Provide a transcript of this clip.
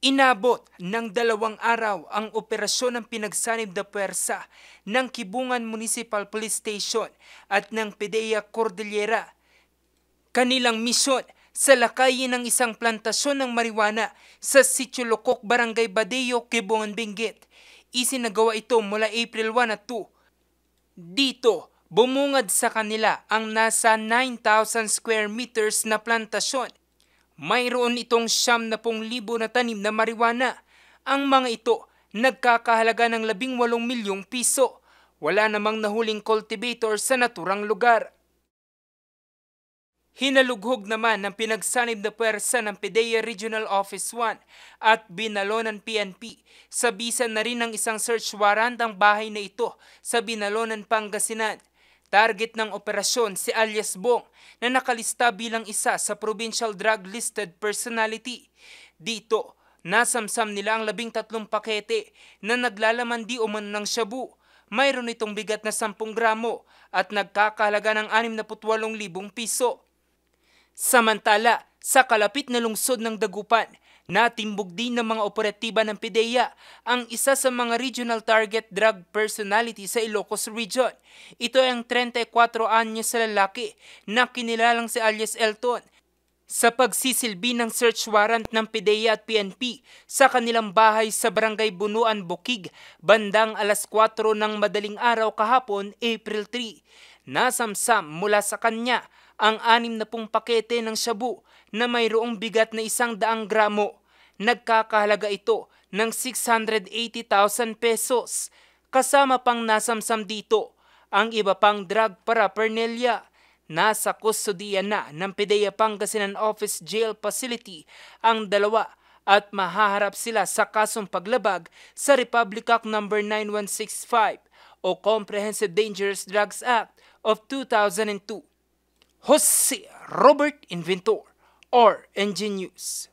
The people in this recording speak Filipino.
Inabot ng 2 araw ang operasyon ng pinagsanib na puwersa ng Kibungan Municipal Police Station at ng PDEA Cordillera. Kanilang misyon sa lakayin ng isang plantasyon ng marijuana sa Sitio Lokok, Barangay Badeo, Kibungan, Benguet. Isinagawa ito mula April 1 at 2. Dito, bumungad sa kanila ang nasa 9,000 square meters na plantasyon. Mayroon itong 70,000 na tanim na marijuana. Ang mga ito nagkakahalaga ng 18 milyong piso. Wala namang nahuling cultivator sa naturang lugar. Hinalughog naman ng pinagsanib na puwersa ng PDEA Regional Office 1 at Binalonan PNP. Sabisan na rin ng isang search warrant ang bahay na ito sa Binalonan, Pangasinan. Target ng operasyon si alias Bong na nakalista bilang isa sa Provincial Drug Listed Personality. Dito, nasamsam nila ang 13 pakete na naglalaman di umano ng shabu. Mayroon itong bigat na 10 gramo at nagkakahalaga ng 68,000 piso. Samantala, sa kalapit na lungsod ng Dagupan, natimbog din ng mga operatiba ng PDEA ang isa sa mga regional target drug personality sa Ilocos Region. Ito ay ang 34 anyos na lalaki na kinilalang si alias Elton. Sa pagsisilbi ng search warrant ng PDEA at PNP sa kanilang bahay sa Barangay Bunuan, Bukig, bandang alas 4 ng madaling araw kahapon, April 3, nasamsam mula sa kanya ang 60 pakete ng shabu na mayroong bigat na 100 gramo. Nagkakahalaga ito ng 680,000 pesos. Kasama pang nasamsam dito ang iba pang drug paraphernalia. Nasa kustodiya na ng PDEA Pangasinan Office Jail Facility ang dalawa at mahaharap sila sa kasong paglabag sa Republic Act No. 9165 o Comprehensive Dangerous Drugs Act of 2002. Jose Robert Inventor, RNG News.